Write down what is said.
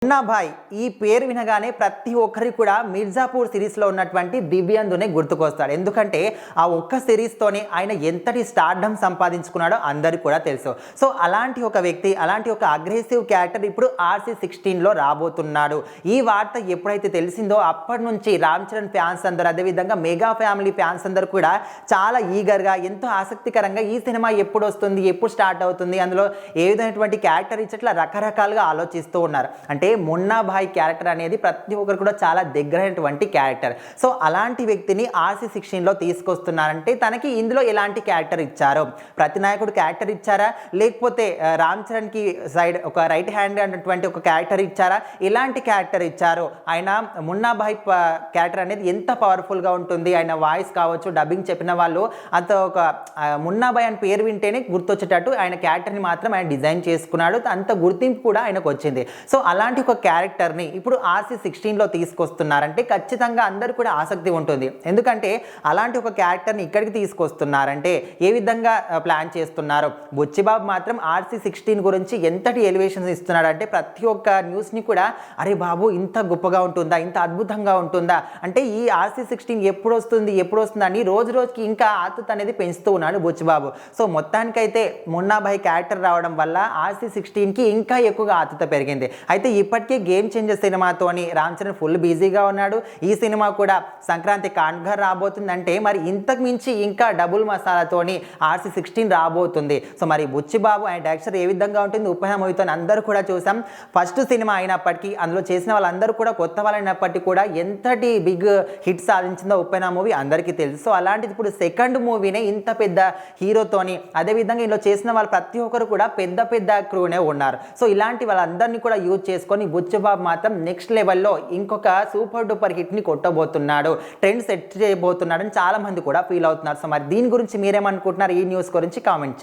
మున్నా భాయ్ ఈ పేరు వినగానే ప్రతి ఒక్కరికి కూడా మిర్జాపూర్ సిరీస్లో ఉన్నటువంటి దివ్యాందునే గుర్తుకొస్తాడు. ఎందుకంటే ఆ ఒక్క సిరీస్తోనే ఆయన ఎంతటి స్టార్డమ్ సంపాదించుకున్నాడో అందరికీ కూడా తెలుసు. సో అలాంటి ఒక వ్యక్తి, అలాంటి ఒక అగ్రెసివ్ క్యారెక్టర్ ఇప్పుడు RC16లో రాబోతున్నాడు. ఈ వార్త ఎప్పుడైతే తెలిసిందో అప్పటి నుంచి రామ్ చరణ్ ఫ్యాన్స్ అందరూ, అదేవిధంగా మెగా ఫ్యామిలీ ఫ్యాన్స్ అందరూ కూడా చాలా ఈగర్గా, ఎంతో ఆసక్తికరంగా ఈ సినిమా ఎప్పుడు వస్తుంది, ఎప్పుడు స్టార్ట్ అవుతుంది, అందులో ఏ విధమైనటువంటి క్యారెక్టర్ ఇచ్చట్లా రకరకాలుగా ఆలోచిస్తూ ఉన్నారు. అంటే మున్నా భాయ్ క్యారెక్టర్ అనేది ప్రతి ఒక్కరు కూడా చాలా దగ్గరైనటువంటి క్యారెక్టర్. సో అలాంటి వ్యక్తిని RC16లో తీసుకొస్తున్నారంటే తనకి ఇందులో ఎలాంటి క్యారెక్టర్ ఇచ్చారో, ప్రతి నాయకుడు క్యారెక్టర్ ఇచ్చారా, లేకపోతే రామ్ చరణ్కి సైడ్ ఒక రైట్ హ్యాండ్ అన్నటువంటి ఒక క్యారెక్టర్ ఇచ్చారా, ఎలాంటి క్యారెక్టర్ ఇచ్చారో, ఆయన మున్నా భాయ్ క్యారెక్టర్ అనేది ఎంత పవర్ఫుల్గా ఉంటుంది, ఆయన వాయిస్ కావచ్చు, డబ్బింగ్ చెప్పిన వాళ్ళు అంత ఒక మున్నా భాయ్ అని పేరు వింటేనే గుర్తొచ్చేటట్టు ఆయన క్యారెక్టర్ని మాత్రం ఆయన డిజైన్ చేసుకున్నాడు. అంత గుర్తింపు కూడా ఆయనకు వచ్చింది. సో అలాంటి ఒక క్యారెక్టర్ని ఇప్పుడు RC16లో తీసుకొస్తున్నారంటే ఖచ్చితంగా అందరూ కూడా ఆసక్తి ఉంటుంది. ఎందుకంటే అలాంటి ఒక క్యారెక్టర్ని ఇక్కడికి తీసుకొస్తున్నారంటే ఏ విధంగా ప్లాన్ చేస్తున్నారు. బుచ్చిబాబు మాత్రం RC16 గురించి ఎంతటి ఎలివేషన్స్ ఇస్తున్నాడంటే ప్రతి ఒక్క న్యూస్ని కూడా అరే బాబు ఇంత గొప్పగా ఉంటుందా, ఇంత అద్భుతంగా ఉంటుందా, అంటే ఈ RC16 ఎప్పుడు వస్తుంది అని రోజు రోజుకి ఇంకా ఆతృత అనేది పెంచుతూ ఉన్నాడు బుచ్చిబాబు. సో మొత్తానికైతే మున్నా భాయ్ క్యారెక్టర్ రావడం వల్ల RC16కి ఇంకా ఎక్కువగా ఆతృత పెరిగింది. అయితే ఇప్పటికే గేమ్ చేంజర్ సినిమాతోని రామ్ చరణ్ ఫుల్ బిజీగా ఉన్నాడు. ఈ సినిమా కూడా సంక్రాంతి కానుకగా రాబోతుందంటే మరి ఇంతకు మించి ఇంకా డబుల్ మసాలాతోని RC16 రాబోతుంది. సో మరి బుచ్చిబాబు ఆయన డైరెక్టర్ ఏ విధంగా ఉంటుంది ఉప్పెన మూవీతో అందరూ కూడా చూసాం. ఫస్ట్ సినిమా అయినప్పటికీ అందులో చేసిన వాళ్ళందరూ కూడా కొత్త వాళ్ళైనప్పటికీ కూడా ఎంతటి బిగ్ హిట్ సాధించిందో ఉప్పెన మూవీ అందరికీ తెలుసు. సో అలాంటిది ఇప్పుడు సెకండ్ మూవీనే ఇంత పెద్ద హీరోతోని, అదేవిధంగా ఇందులో చేసిన వాళ్ళు ప్రతి ఒక్కరు కూడా పెద్ద పెద్ద క్రూనే ఉన్నారు. సో ఇలాంటి వాళ్ళందరినీ కూడా యూజ్ చేసుకొని బుచ్చిబాబు మాత్రం నెక్స్ట్ లెవెల్లో ఇంకొక సూపర్ డూపర్ హిట్ని కొట్టబోతున్నాడు, ట్రెండ్ సెట్ చేయబోతున్నాడు అని చాలా మంది కూడా ఫీల్ అవుతున్నారు. సో మరి దీని గురించి మీరేమనుకుంటున్నారు, ఈ న్యూస్ గురించి కామెంట్ చేయండి.